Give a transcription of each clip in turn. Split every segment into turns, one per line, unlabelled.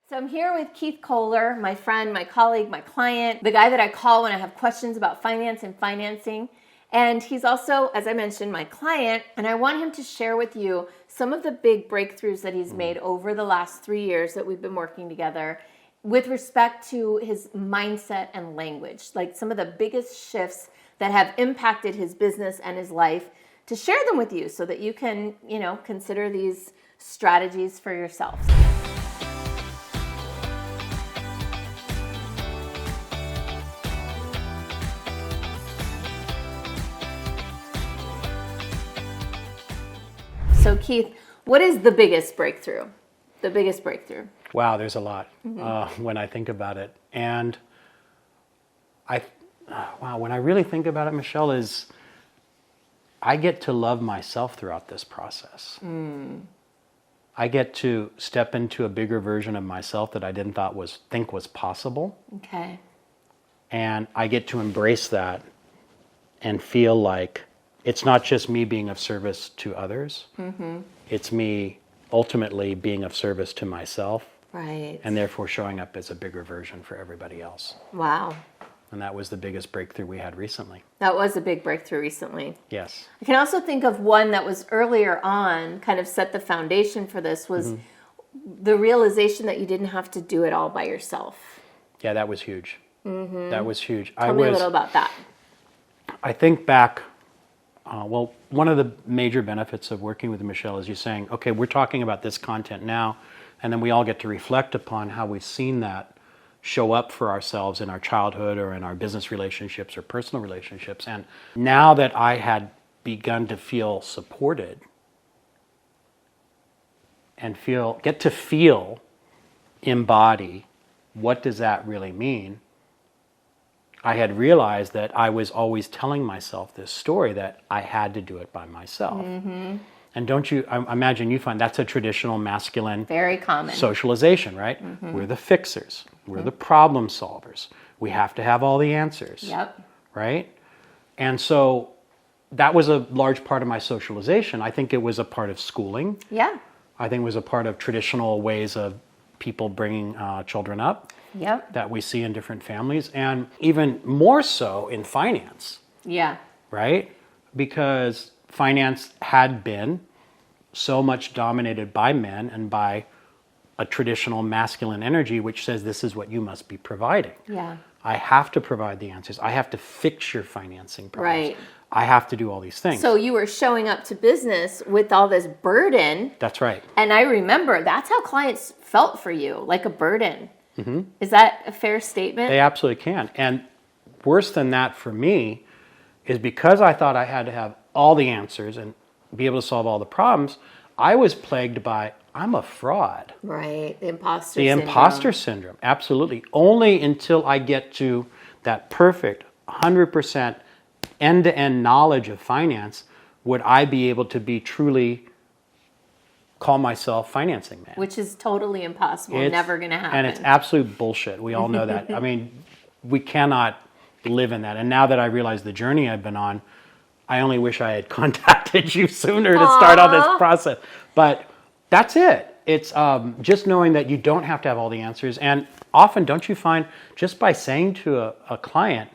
So I'm here with Keith Kohler, my friend, my colleague, my client, the guy that I call when I have questions about finance and financing. And he's also, as I mentioned, my client, and I want him to share with you some of the big breakthroughs that he's made over the last 3 years that we've been working together with respect to his mindset and language, like some of the biggest shifts that have impacted his business and his life, to share them with you so that you can, consider these strategies for yourselves. So Keith, what is the biggest breakthrough? The biggest breakthrough?
Wow, there's a lot when I think about it. And when I really think about it, Michelle, is I get to love myself throughout this process. I get to step into a bigger version of myself that I didn't think was possible.
Okay. And
I get to embrace that and feel like it's not just me being of service to others. It's me ultimately being of service to myself.
Right.
And therefore showing up as a bigger version for everybody else.
Wow.
And that was the biggest breakthrough we had recently.
That was a big breakthrough recently.
Yes.
I can also think of one that was earlier on, kind of set the foundation for this, was the realization that you didn't have to do it all by yourself.
Yeah, that was huge. That was huge.
Tell me a little about that.
I think back, one of the major benefits of working with Michelle is you saying, okay, we're talking about this content now, and then we all get to reflect upon how we've seen that show up for ourselves in our childhood or in our business relationships or personal relationships. And now that I had begun to feel supported and get to feel, embody, what does that really mean? I had realized that I was always telling myself this story that I had to do it by myself. And I imagine you find that's a traditional masculine,
very common
socialization, right? We're the fixers. We're the problem solvers. We have to have all the answers.
Yep.
Right? And so that was a large part of my socialization. I think it was a part of schooling.
Yeah.
I think it was a part of traditional ways of people bringing children up.
Yep.
That we see in different families, and even more so in finance.
Yeah.
Right? Because finance had been so much dominated by men and by a traditional masculine energy which says this is what you must be providing.
Yeah.
I have to provide the answers. I have to fix your financing problems.
Right.
I have to do all these things.
So you were showing up to business with all this burden.
That's right.
And I remember that's how clients felt for you, like a burden. Is that a fair statement?
They absolutely can. And worse than that for me is because I thought I had to have all the answers and be able to solve all the problems, I was plagued by, I'm a fraud.
Right, the imposter
syndrome. The imposter syndrome, absolutely. Only until I get to that perfect 100% end-to-end knowledge of finance would I be able to be truly call myself financing man.
Which is totally impossible, never going to happen.
And it's absolute bullshit. We all know that. I mean, we cannot live in that. And now that I realize the journey I've been on, I only wish I had contacted you sooner to start on this process. But that's it. It's just knowing that you don't have to have all the answers. And often, don't you find, just by saying to a client,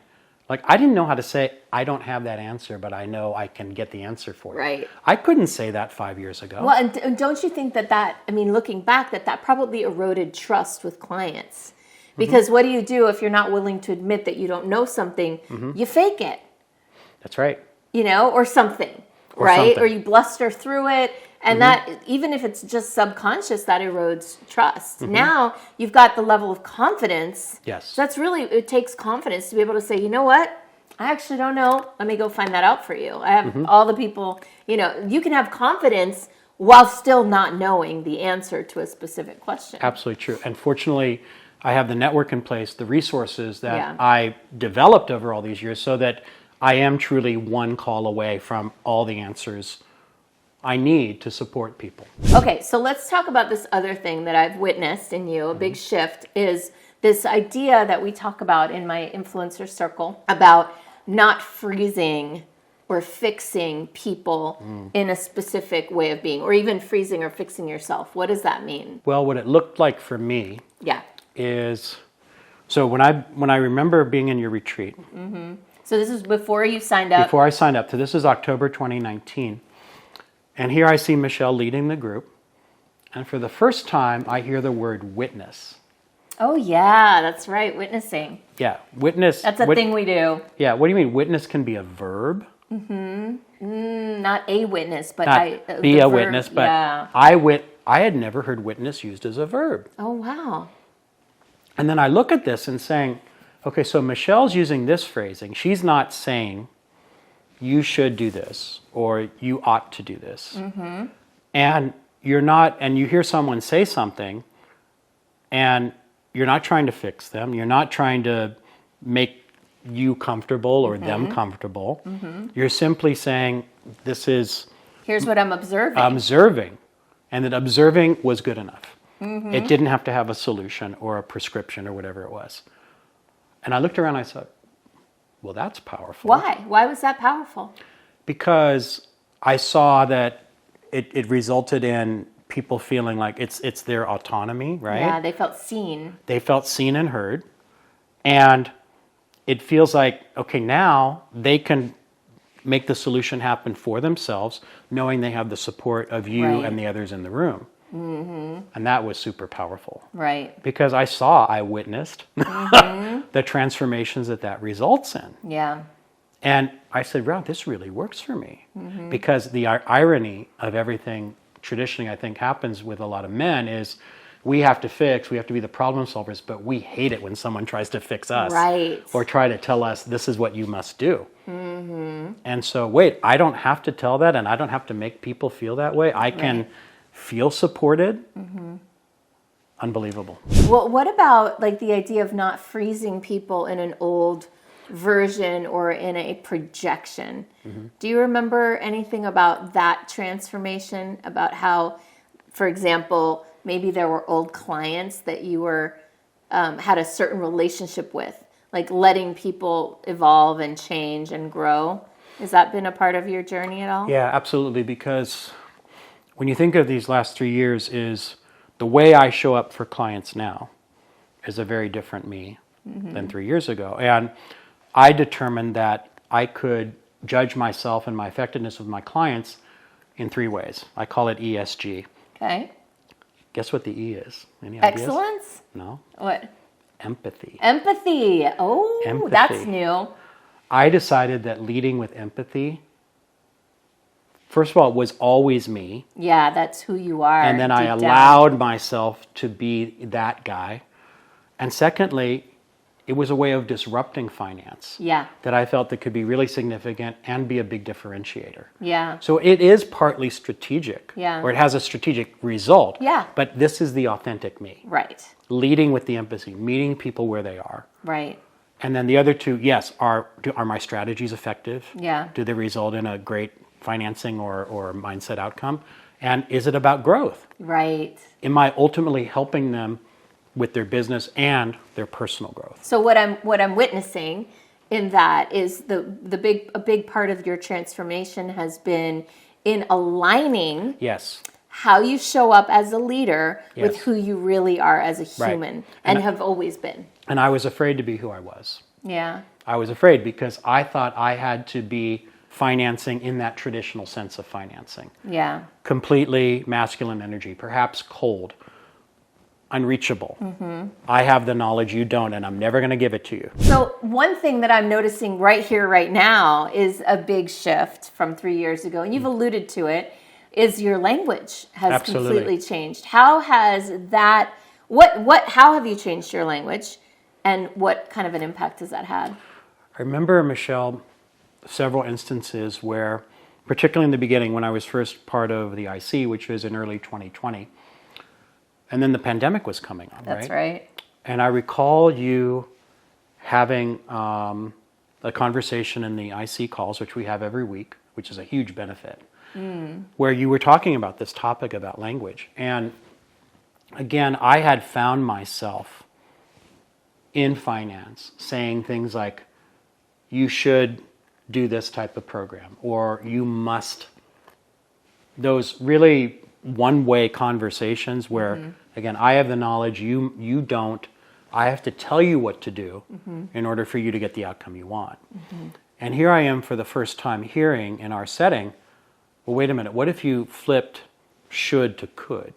like, I didn't know how to say, I don't have that answer, but I know I can get the answer for you.
Right.
I couldn't say that 5 years ago.
Well, and don't you think that, looking back, that probably eroded trust with clients? Because what do you do if you're not willing to admit that you don't know something? You fake it.
That's right.
Or something, right? Or you bluster through it. And that, even if it's just subconscious, that erodes trust. Now you've got the level of confidence.
Yes.
So it takes confidence to be able to say, you know what? I actually don't know. Let me go find that out for you. I have all the people, you can have confidence while still not knowing the answer to a specific question.
Absolutely true. And fortunately, I have the network in place, the resources that I developed over all these years so that I am truly one call away from all the answers I need to support people.
Okay, so let's talk about this other thing that I've witnessed in you, a big shift, is this idea that we talk about in my influencer circle about not freezing or fixing people in a specific way of being, or even freezing or fixing yourself. What does that mean?
Well, what it looked like for me
Yeah.
is, so when I remember being in your retreat.
So this is before you signed up?
Before I signed up. So this is October 2019. And here I see Michelle leading the group. And for the first time, I hear the word witness.
Oh, yeah, that's right. Witnessing.
Yeah, witness.
That's a thing we do.
Yeah, what do you mean? Witness can be a verb?
Not a witness, but
Not be a
verb,
witness, but
yeah.
I had never heard witness used as a verb.
Oh, wow.
And then I look at this and saying, okay, so Michelle's using this phrasing. She's not saying you should do this or you ought to do this. And you're not, and you hear someone say something and you're not trying to fix them. You're not trying to make you comfortable or them comfortable. You're simply saying, this is...
Here's what I'm observing.
Observing. And that observing was good enough. It didn't have to have a solution or a prescription or whatever it was. And I looked around and I thought, well, that's powerful.
Why? Why was that powerful?
Because I saw that it resulted in people feeling like it's their autonomy, right?
Yeah, they felt seen.
They felt seen and heard. And it feels like, okay, now they can make the solution happen for themselves, knowing they have the support of you and the others in the room. And that was super powerful.
Right.
Because I witnessed the transformations that results in.
Yeah.
And I said, wow, this really works for me. Because the irony of everything traditionally I think happens with a lot of men is we have to fix, we have to be the problem solvers, but we hate it when someone tries to fix us.
Right.
Or try to tell us this is what you must do. And so, wait, I don't have to tell that and I don't have to make people feel that way. I can feel supported. Unbelievable.
Well, what about like the idea of not freezing people in an old version or in a projection? Do you remember anything about that transformation? About how, for example, maybe there were old clients that you were had a certain relationship with, like letting people evolve and change and grow? Has that been a part of your journey at all?
Yeah, absolutely. Because when you think of these last 3 years, is the way I show up for clients now is a very different me than 3 years ago. And I determined that I could judge myself and my effectiveness with my clients in 3 ways. I call it ESG.
Okay.
Guess what the E is? Any ideas?
Excellence?
No.
What?
Empathy.
Empathy. Oh,
Empathy.
That's new.
I decided that leading with empathy, first of all, it was always me.
Yeah, that's who you are.
And then I allowed myself to be that guy. And secondly, it was a way of disrupting finance.
Yeah.
That I felt that could be really significant and be a big differentiator.
Yeah.
So it is partly strategic.
Yeah.
Or it has a strategic result.
Yeah.
But this is the authentic me.
Right.
Leading with the empathy, meeting people where they are.
Right.
And then the other two, yes, are my strategies effective?
Yeah.
Do they result in a great financing or mindset outcome? And is it about growth?
Right.
Am I ultimately helping them with their business and their personal growth?
So what I'm witnessing in that is a big part of your transformation has been in aligning
Yes.
how you show up as a leader with
Yes.
who you really are as a human
Right.
and have always been.
And I was afraid to be who I was.
Yeah.
I was afraid because I thought I had to be financing in that traditional sense of financing.
Yeah.
Completely masculine energy, perhaps cold, unreachable. I have the knowledge you don't, and I'm never going to give it to you.
So one thing that I'm noticing right here, right now, is a big shift from 3 years ago, and you've alluded to it, is your language has
Absolutely.
completely changed. How has that, how have you changed your language, and what kind of an impact has that had?
I remember, Michelle, several instances where, particularly in the beginning when I was first part of the IC, which was in early 2020, and then the pandemic was coming on,
That's right.
And I recall you having a conversation in the IC calls, which we have every week, which is a huge benefit, where you were talking about this topic about language. And again, I had found myself in finance saying things like, you should do this type of program, or you must. Those really one-way conversations where, again, I have the knowledge, you don't. I have to tell you what to do in order for you to get the outcome you want. And here I am for the first time hearing in our setting, well, wait a minute, what if you flipped should to could?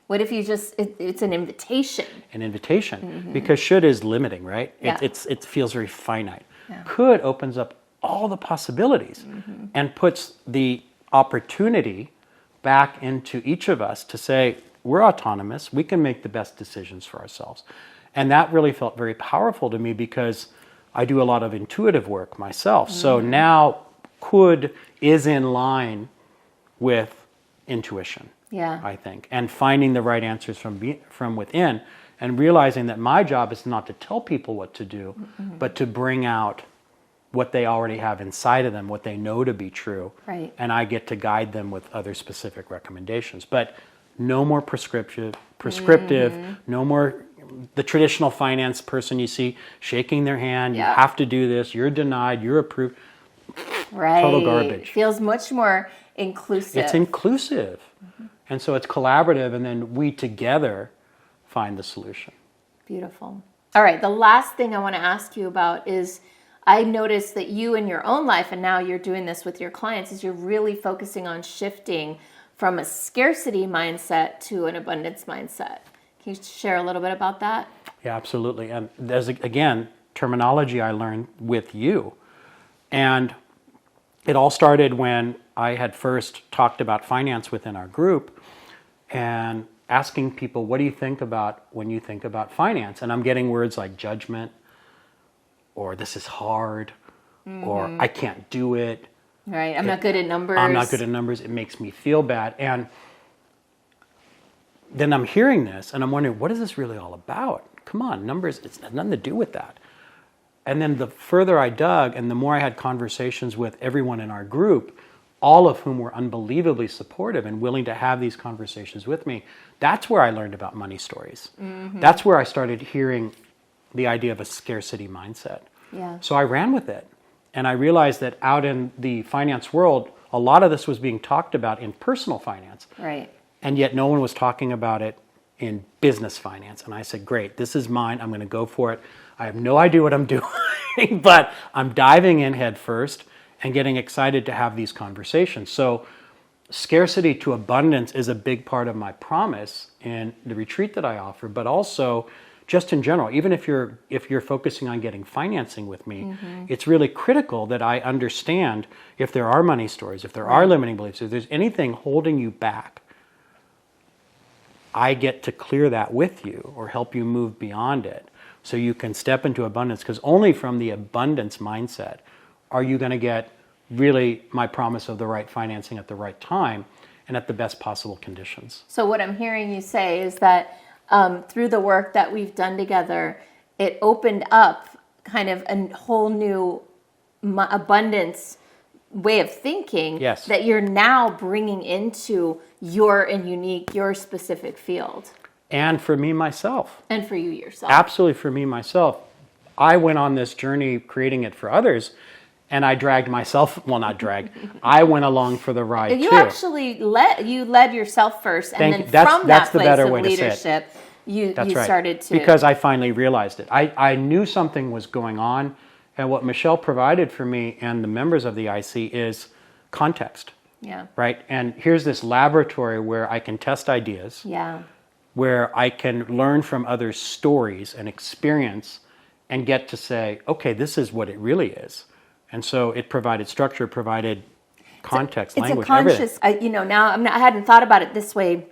What if you just, it's an invitation?
An invitation, because should is limiting, right?
Yeah.
It feels very finite.
Yeah.
Could opens up all the possibilities and puts the opportunity back into each of us to say, we're autonomous, we can make the best decisions for ourselves. And that really felt very powerful to me because I do a lot of intuitive work myself. So now could is in line with intuition, I think, and finding the right answers from within, and realizing that my job is not to tell people what to do, but to bring out what they already have inside of them, what they know to be true.
Right.
And I get to guide them with other specific recommendations. But no more prescriptive, no more the traditional finance person you see shaking their hand, you have to do this, you're denied, you're approved.
Right.
Total garbage.
Feels much more inclusive.
It's inclusive. And so it's collaborative, and then we together find the solution.
Beautiful. All right, the last thing I want to ask you about is, I noticed that you in your own life, and now you're doing this with your clients, is you're really focusing on shifting from a scarcity mindset to an abundance mindset. Can you share a little bit about that?
Yeah, absolutely. And there's, again, terminology I learned with you. And it all started when I had first talked about finance within our group and asking people, what do you think about when you think about finance? And I'm getting words like judgment, or this is hard, or I can't do it.
Right, I'm not good at numbers.
I'm not good at numbers. It makes me feel bad. And then I'm hearing this and I'm wondering, what is this really all about? Come on, numbers, it's nothing to do with that. And then the further I dug and the more I had conversations with everyone in our group, all of whom were unbelievably supportive and willing to have these conversations with me, that's where I learned about money stories. That's where I started hearing the idea of a scarcity mindset.
Yeah.
So I ran with it. And I realized that out in the finance world, a lot of this was being talked about in personal finance.
Right.
And yet no one was talking about it in business finance. And I said, great, this is mine. I'm going to go for it. I have no idea what I'm doing, but I'm diving in head first and getting excited to have these conversations. So scarcity to abundance is a big part of my promise in the retreat that I offer, but also just in general, even if you're focusing on getting financing with me, it's really critical that I understand if there are money stories, if there are limiting beliefs, if there's anything holding you back, I get to clear that with you or help you move beyond it so you can step into abundance, because only from the abundance mindset are you going to get really my promise of the right financing at the right time and at the best possible conditions.
So what I'm hearing you say is that through the work that we've done together, it opened up kind of a whole new abundance way of thinking that you're now bringing into your specific field.
And for me, myself.
And for you yourself.
Absolutely for me, myself. I went on this journey creating it for others, and I dragged myself, well, not dragged, I went along for the ride
you
too.
Actually led yourself first, and then from that place of leadership, you started to...
Because I finally realized it. I knew something was going on, and what Michelle provided for me and the members of the IC is context.
Yeah.
Right? And here's this laboratory where I can test ideas.
Yeah.
Where I can learn from others' stories and experience and get to say, okay, this is what it really is. And so it provided structure, provided context, language,
it's a conscious,
everything.
Now I hadn't thought about it this way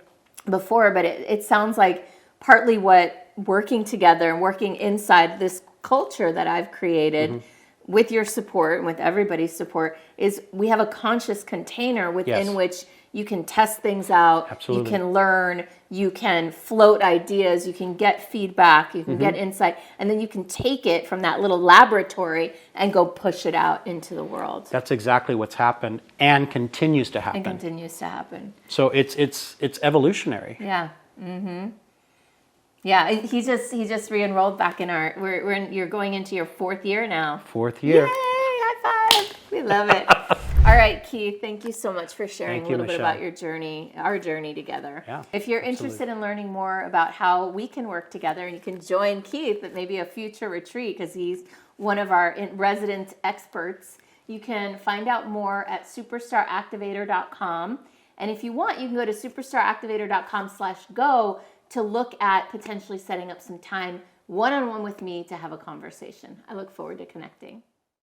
before, but it sounds like partly what working together and working inside this culture that I've created with your support and with everybody's support is we have a conscious container within which you can test things out,
Absolutely.
You can learn, you can float ideas, you can get feedback, you can get insight, and then you can take it from that little laboratory and go push it out into the world.
That's exactly what's happened and continues to happen. So it's evolutionary.
Yeah. Yeah, he just re-enrolled back in our. You're going into your 4th year now.
4th year.
Yay! High Love it. All right, Keith, thank you so much for sharing
Thank
a
you,
little bit
Michelle.
about your journey, our journey together.
Yeah,
If you're
absolutely.
interested in learning more about how we can work together, and you can join Keith at maybe a future retreat because he's one of our resident experts, you can find out more at superstaractivator.com. And if you want, you can go to superstaractivator.com/go to look at potentially setting up some time one-on-one with me to have a conversation. I look forward to connecting.